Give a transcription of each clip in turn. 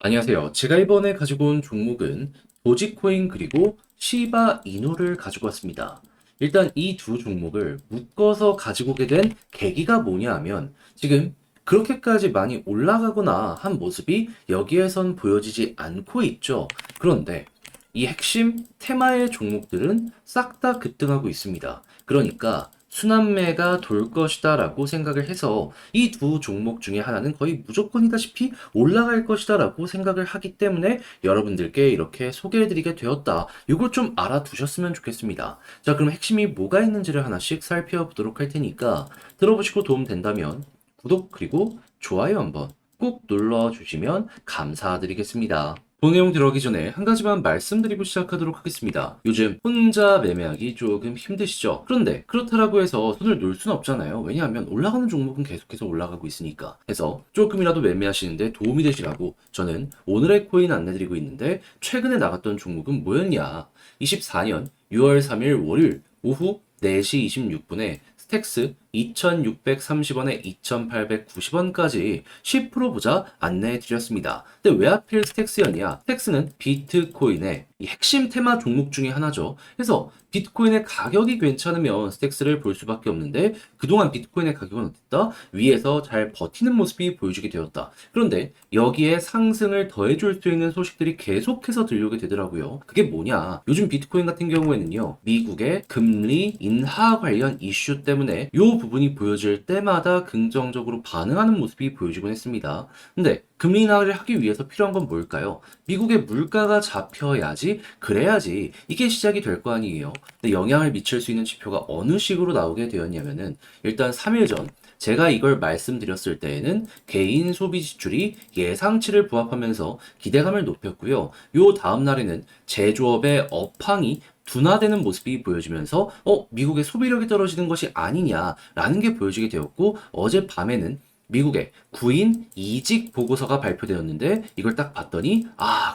안녕하세요. 제가 이번에 가지고 온 종목은 도지코인 그리고 시바 이노를 가지고 왔습니다. 일단 이 두 종목을 묶어서 가지고 오게 된 계기가 뭐냐 하면 지금 그렇게까지 많이 올라가거나 한 모습이 여기에선 보여지지 않고 있죠. 그런데 이 핵심 테마의 종목들은 싹 다 급등하고 있습니다. 그러니까 순환매가 돌 것이다 라고 생각을 해서 이 두 종목 중에 하나는 거의 무조건이다시피 올라갈 것이다 라고 생각을 하기 때문에 여러분들께 이렇게 소개해드리게 되었다. 이걸 좀 알아두셨으면 좋겠습니다. 자, 그럼 핵심이 뭐가 있는지를 하나씩 살펴보도록 할 테니까 들어보시고 도움 된다면 구독 그리고 좋아요 한번 꼭 눌러주시면 감사드리겠습니다. 본 내용 들어가기 전에 한 가지만 말씀드리고 시작하도록 하겠습니다. 요즘 혼자 매매하기 조금 힘드시죠? 그런데 그렇다라고 해서 손을 놓을 수는 없잖아요. 왜냐하면 올라가는 종목은 계속해서 올라가고 있으니까. 해서 조금이라도 매매하시는데 도움이 되시라고 저는 오늘의 코인 안내드리고 있는데 최근에 나갔던 종목은 뭐였냐? 24년 6월 3일 월요일 오후 4시 26분에 스택스 2,630원에 2,890원까지 10% 보자 안내해 드렸습니다. 근데 왜 하필 스택스였냐? 스택스는 비트코인의 이 핵심 테마 종목 중에 하나죠. 그래서 비트코인의 가격이 괜찮으면 스택스를 볼 수밖에 없는데 그동안 비트코인의 가격은 어땠다? 위에서 잘 버티는 모습이 보여주게 되었다. 그런데 여기에 상승을 더해줄 수 있는 소식들이 계속해서 들려오게 되더라고요. 그게 뭐냐? 요즘 비트코인 같은 경우에는요, 미국의 금리 인하 관련 이슈 때문에 이 부분이 보여질 때마다 긍정적으로 반응하는 모습이 보여지곤 했습니다. 근데 금리 인하를 하기 위해서 필요한 건 뭘까요? 미국의 물가가 잡혀야지, 그래야지 이게 시작이 될 거 아니에요. 근데 영향을 미칠 수 있는 지표가 어느 식으로 나오게 되었냐면은 일단 3일 전 제가 이걸 말씀드렸을 때에는 개인 소비 지출이 예상치를 부합하면서 기대감을 높였고요. 요 다음 날에는 제조업의 업황이 둔화되는 모습이 보여지면서 미국의 소비력이 떨어지는 것이 아니냐라는 게 보여지게 되었고 어젯밤에는 미국의 구인 이직 보고서가 발표되었는데 이걸 딱 봤더니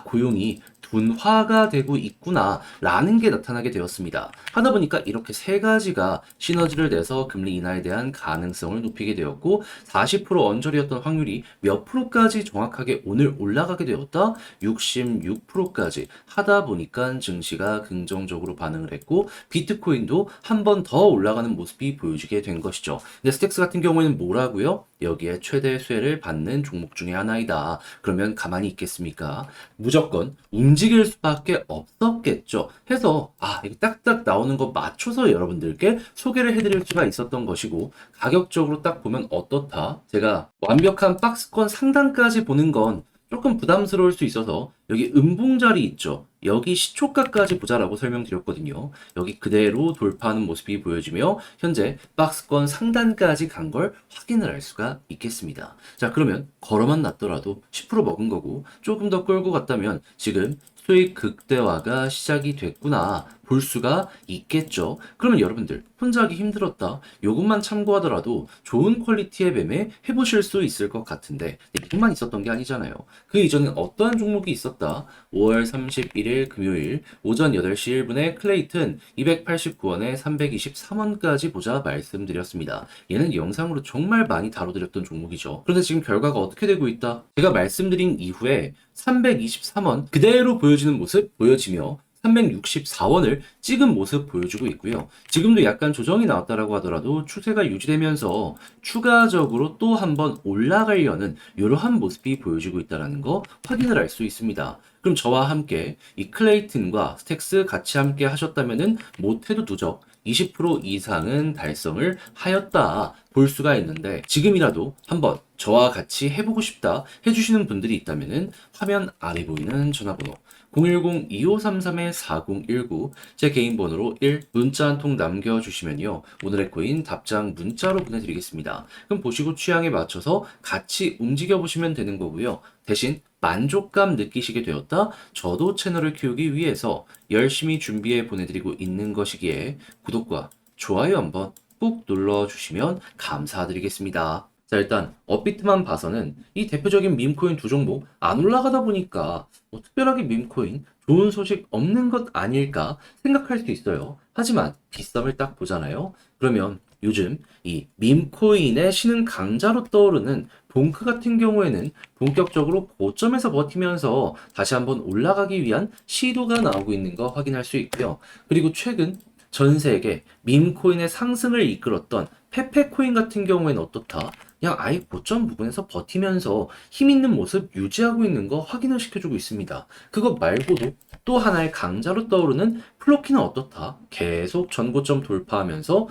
고용이 둔화가 되고 있구나라는 게 나타나게 되었습니다. 하다 보니까 이렇게 세 가지가 시너지를 내서 금리 인하에 대한 가능성을 높이게 되었고 40% 언저리였던 확률이 몇 프로까지 정확하게 오늘 올라가게 되었다? 66%까지 하다 보니까 증시가 긍정적으로 반응을 했고 비트코인도 한 번 더 올라가는 모습이 보여지게 된 것이죠. 근데 스택스 같은 경우에는 뭐라고요? 여기에 최대 수혜를 받는 종목 중에 하나이다. 그러면 가만히 있겠습니까? 무조건 움직일 수밖에 없었겠죠. 해서 이거 딱딱 나오는 거 맞춰서 여러분들께 소개를 해드릴 수가 있었던 것이고 가격적으로 딱 보면 어떻다? 제가 완벽한 박스권 상단까지 보는 건 조금 부담스러울 수 있어서 여기 음봉자리 있죠. 여기 시초가까지 보자라고 설명드렸거든요. 여기 그대로 돌파하는 모습이 보여지며 현재 박스권 상단까지 간 걸 확인을 할 수가 있겠습니다. 자, 그러면 걸어만 놨더라도 10% 먹은 거고 조금 더 끌고 갔다면 지금 수익 극대화가 시작이 됐구나 볼 수가 있겠죠. 그러면 여러분들 혼자 하기 힘들었다. 요것만 참고하더라도 좋은 퀄리티의 매매 해보실 수 있을 것 같은데 이것만 있었던 게 아니잖아요. 그 이전엔 어떠한 종목이 있었다. 5월 31일 금요일 오전 8시 1분에 클레이튼 289원에 323원까지 보자 말씀드렸습니다. 얘는 영상으로 정말 많이 다뤄드렸던 종목이죠. 그런데 지금 결과가 어떻게 되고 있다? 제가 말씀드린 이후에 323원 그대로 보여지는 모습 보여지며 364원을 찍은 모습 보여주고 있고요. 지금도 약간 조정이 나왔다라고 하더라도 추세가 유지되면서 추가적으로 또 한번 올라가려는 이러한 모습이 보여지고 있다는 거 확인을 할 수 있습니다. 그럼 저와 함께 이 클레이튼과 스택스 같이 함께 하셨다면은 못해도 누적 20% 이상은 달성을 하였다 볼 수가 있는데 지금이라도 한번 저와 같이 해보고 싶다 해주시는 분들이 있다면은 화면 아래 보이는 전화번호 010-2533-4019 제 개인 번호로 1 문자 한 통 남겨주시면요. 오늘의 코인 답장 문자로 보내드리겠습니다. 그럼 보시고 취향에 맞춰서 같이 움직여보시면 되는 거고요. 대신 만족감 느끼시게 되었다? 저도 채널을 키우기 위해서 열심히 준비해 보내드리고 있는 것이기에 구독과 좋아요 한번 꾹 눌러주시면 감사드리겠습니다. 자, 일단 업비트만 봐서는 이 대표적인 밈코인 두 종목 안 올라가다 보니까 특별하게 밈코인 좋은 소식 없는 것 아닐까 생각할 수 있어요. 하지만 빗썸을 딱 보잖아요. 그러면 요즘 이 밈코인의 신흥 강자로 떠오르는 봉크 같은 경우에는 본격적으로 고점에서 버티면서 다시 한번 올라가기 위한 시도가 나오고 있는 거 확인할 수 있고요. 그리고 최근 전 세계 밈코인의 상승을 이끌었던 페페코인 같은 경우에는 어떻다? 그냥 아예 고점 부분에서 버티면서 힘 있는 모습 유지하고 있는 거 확인을 시켜주고 있습니다. 그것 말고도 또 하나의 강자로 떠오르는 플로키는 어떻다? 계속 전고점 돌파하면서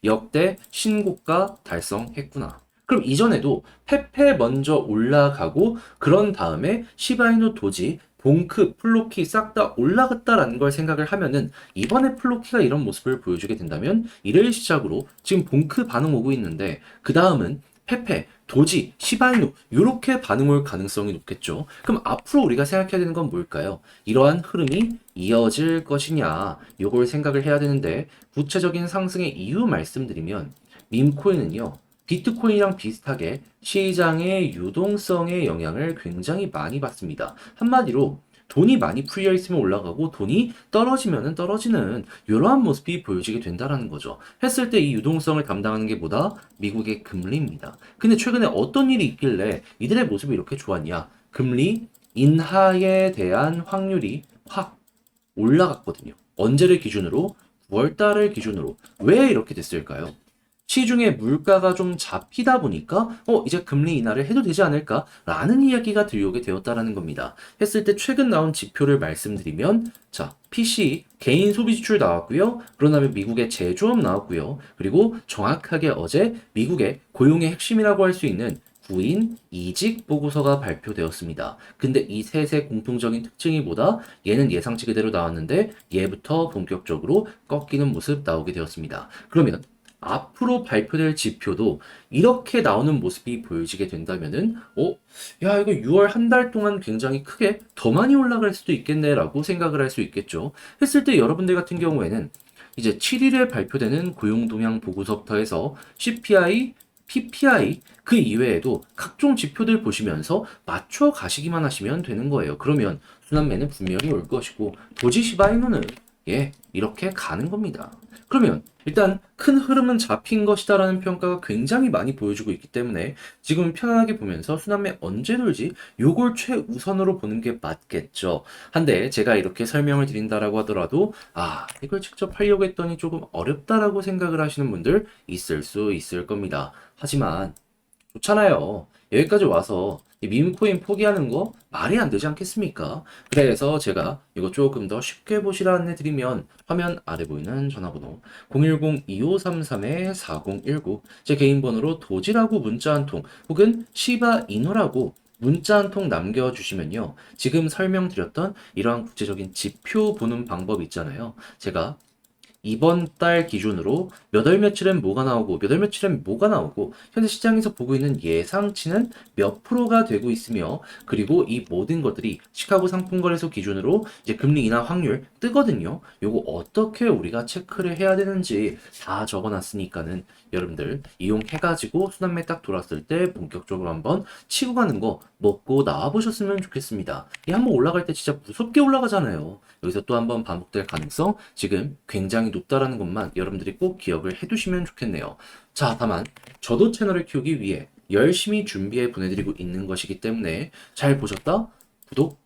역대 신고가 달성했구나. 그럼 이전에도 페페 먼저 올라가고 그런 다음에 시바이누 도지, 봉크, 플로키 싹 다 올라갔다라는 걸 생각을 하면은 이번에 플로키가 이런 모습을 보여주게 된다면 이를 시작으로 지금 봉크 반응 오고 있는데 그 다음은 페페, 도지, 시바이누 이렇게 반응 올 가능성이 높겠죠. 그럼 앞으로 우리가 생각해야 되는 건 뭘까요? 이러한 흐름이 이어질 것이냐 요걸 생각을 해야 되는데 구체적인 상승의 이유 말씀드리면 밈코인은요. 비트코인이랑 비슷하게 시장의 유동성의 영향을 굉장히 많이 받습니다. 한마디로 돈이 많이 풀려 있으면 올라가고 돈이 떨어지면 떨어지는 이러한 모습이 보여지게 된다는 거죠. 했을 때 이 유동성을 담당하는 게 뭐다? 미국의 금리입니다. 근데 최근에 어떤 일이 있길래 이들의 모습이 이렇게 좋았냐? 금리 인하에 대한 확률이 확 올라갔거든요. 언제를 기준으로? 9월 달을 기준으로. 왜 이렇게 됐을까요? 시중에 물가가 좀 잡히다 보니까 이제 금리 인하를 해도 되지 않을까라는 이야기가 들려오게 되었다라는 겁니다. 했을 때 최근 나온 지표를 말씀드리면 자, PC 개인 소비 지출 나왔고요. 그런 다음에 미국의 제조업 나왔고요. 그리고 정확하게 어제 미국의 고용의 핵심이라고 할 수 있는 구인 이직 보고서가 발표되었습니다. 근데 이 셋의 공통적인 특징이 뭐다? 얘는 예상치 그대로 나왔는데 얘부터 본격적으로 꺾이는 모습 나오게 되었습니다. 그러면 앞으로 발표될 지표도 이렇게 나오는 모습이 보여지게 된다면은, 야, 이거 6월 한 달 동안 굉장히 크게 더 많이 올라갈 수도 있겠네라고 생각을 할 수 있겠죠. 했을 때 여러분들 같은 경우에는 이제 7일에 발표되는 고용동향 보고서부터 해서 CPI, PPI, 그 이외에도 각종 지표들 보시면서 맞춰 가시기만 하시면 되는 거예요. 그러면 순환매는 분명히 올 것이고, 도지 시바이누는 이렇게 가는 겁니다. 그러면 일단 큰 흐름은 잡힌 것이다라는 평가가 굉장히 많이 보여주고 있기 때문에 지금 편안하게 보면서 순환매 언제 돌지 요걸 최우선으로 보는 게 맞겠죠. 한데 제가 이렇게 설명을 드린다라고 하더라도 이걸 직접 하려고 했더니 조금 어렵다라고 생각을 하시는 분들 있을 수 있을 겁니다. 하지만 좋잖아요. 여기까지 와서 이 밈코인 포기하는 거 말이 안 되지 않겠습니까? 그래서 제가 이거 조금 더 쉽게 보시라 안내드리면 화면 아래 보이는 전화번호 010-2533-4019 제 개인 번호로 도지라고 문자 한 통 혹은 시바이누라고 문자 한 통 남겨주시면요. 지금 설명드렸던 이러한 구체적인 지표 보는 방법 있잖아요. 제가 이번 달 기준으로 몇 월 며칠엔 뭐가 나오고 몇 월 며칠엔 뭐가 나오고 현재 시장에서 보고 있는 예상치는 몇 프로가 되고 있으며 그리고 이 모든 것들이 시카고 상품거래소 기준으로 이제 금리 인하 확률 뜨거든요. 요거 어떻게 우리가 체크를 해야 되는지 다 적어놨으니까는 여러분들 이용해가지고 순환매 딱 돌았을 때 본격적으로 한번 치고 가는 거 먹고 나와보셨으면 좋겠습니다. 이 한번 올라갈 때 진짜 무섭게 올라가잖아요. 여기서 또 한번 반복될 가능성 지금 굉장히 높다라는 것만 여러분들이 꼭 기억을 해두시면 좋겠네요. 자, 다만 저도 채널을 키우기 위해 열심히 준비해 보내드리고 있는 것이기 때문에 잘 보셨다? 구독,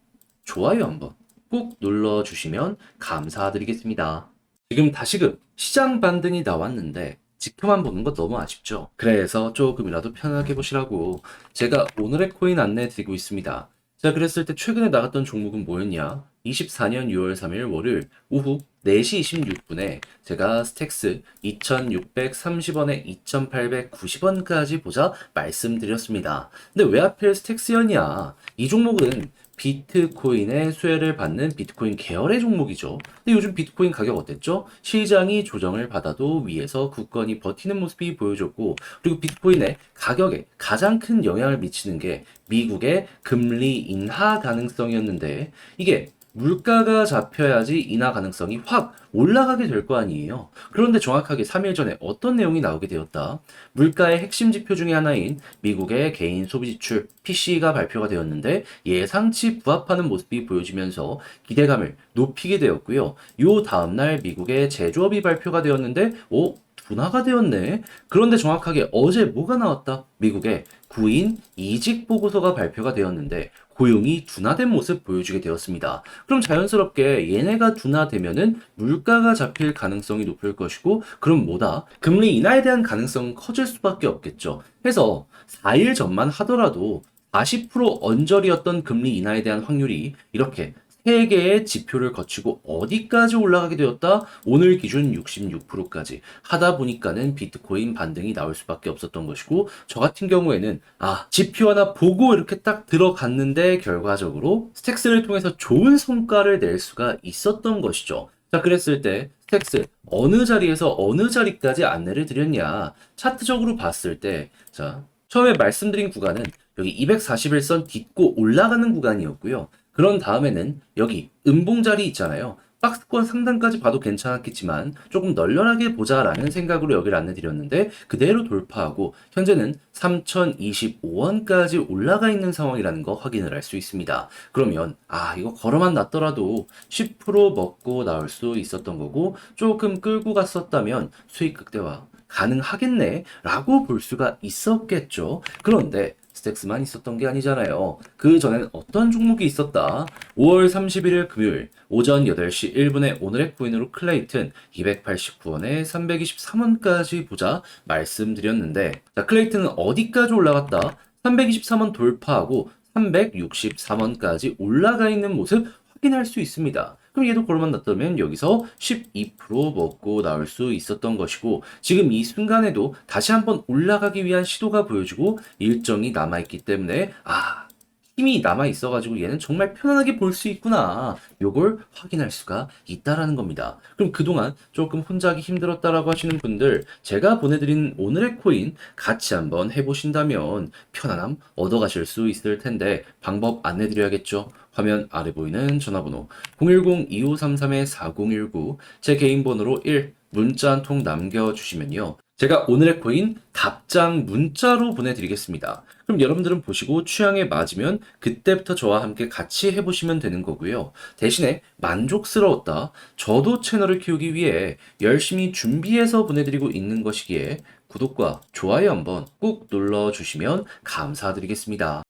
좋아요 한번 꼭 눌러주시면 감사드리겠습니다. 지금 다시금 시장 반등이 나왔는데 지표만 보는 거 너무 아쉽죠? 그래서 조금이라도 편하게 보시라고 제가 오늘의 코인 안내 드리고 있습니다. 자, 그랬을 때 최근에 나갔던 종목은 뭐였냐? 24년 6월 3일 월요일 오후 4시 26분에 제가 스택스 2,630원에 2,890원까지 보자 말씀드렸습니다. 근데 왜 하필 스택스였냐? 이 종목은 비트코인의 수혜를 받는 비트코인 계열의 종목이죠. 근데 요즘 비트코인 가격 어땠죠? 시장이 조정을 받아도 위에서 굳건히 버티는 모습이 보여줬고, 그리고 비트코인의 가격에 가장 큰 영향을 미치는 게 미국의 금리 인하 가능성이었는데, 이게 물가가 잡혀야지 인하 가능성이 확 올라가게 될 거 아니에요. 그런데 정확하게 3일 전에 어떤 내용이 나오게 되었다. 물가의 핵심 지표 중에 하나인 미국의 개인 소비 지출 PC가 발표가 되었는데 예상치 부합하는 모습이 보여지면서 기대감을 높이게 되었고요. 요 다음날 미국의 제조업이 발표가 되었는데 둔화가 되었네. 그런데 정확하게 어제 뭐가 나왔다? 미국의 구인 이직 보고서가 발표가 되었는데 고용이 둔화된 모습 보여주게 되었습니다. 그럼 자연스럽게 얘네가 둔화되면은 물가가 잡힐 가능성이 높을 것이고, 그럼 뭐다? 금리 인하에 대한 가능성은 커질 수밖에 없겠죠. 해서 4일 전만 하더라도 40% 언저리였던 금리 인하에 대한 확률이 이렇게 3개의 지표를 거치고 어디까지 올라가게 되었다? 오늘 기준 66%까지 하다 보니까는 비트코인 반등이 나올 수밖에 없었던 것이고, 저 같은 경우에는 지표 하나 보고 이렇게 딱 들어갔는데 결과적으로 스택스를 통해서 좋은 성과를 낼 수가 있었던 것이죠. 자, 그랬을 때 스택스 어느 자리에서 어느 자리까지 안내를 드렸냐? 차트적으로 봤을 때, 자, 처음에 말씀드린 구간은 여기 241선 딛고 올라가는 구간이었고요. 그런 다음에는 여기 음봉 자리 있잖아요. 박스권 상단까지 봐도 괜찮았겠지만 조금 널널하게 보자라는 생각으로 여기를 안내드렸는데 그대로 돌파하고 현재는 3025원까지 올라가 있는 상황이라는 거 확인을 할 수 있습니다. 그러면 이거 걸어만 놨더라도 10% 먹고 나올 수 있었던 거고, 조금 끌고 갔었다면 수익 극대화 가능하겠네 라고 볼 수가 있었겠죠. 그런데 스택스만 있었던 게 아니잖아요. 그 전엔 어떤 종목이 있었다? 5월 31일 금요일 오전 8시 1분에 오늘의 코인으로 클레이튼 289원에 323원까지 보자 말씀드렸는데, 자, 클레이튼은 어디까지 올라갔다? 323원 돌파하고 363원까지 올라가 있는 모습 확인할 수 있습니다. 그럼 얘도 걸어만 놨다면 여기서 12% 먹고 나올 수 있었던 것이고, 지금 이 순간에도 다시 한번 올라가기 위한 시도가 보여지고 일정이 남아있기 때문에 힘이 남아있어가지고 얘는 정말 편안하게 볼 수 있구나, 요걸 확인할 수가 있다라는 겁니다. 그럼 그동안 조금 혼자 하기 힘들었다라고 하시는 분들, 제가 보내드린 오늘의 코인 같이 한번 해보신다면 편안함 얻어가실 수 있을 텐데 방법 안내드려야겠죠. 화면 아래 보이는 전화번호 010-2533-4019, 제 개인 번호로 1 문자 한 통 남겨주시면요, 제가 오늘의 코인 답장 문자로 보내드리겠습니다. 그럼 여러분들은 보시고 취향에 맞으면 그때부터 저와 함께 같이 해보시면 되는 거고요. 대신에 만족스러웠다, 저도 채널을 키우기 위해 열심히 준비해서 보내드리고 있는 것이기에 구독과 좋아요 한번 꾹 눌러주시면 감사드리겠습니다.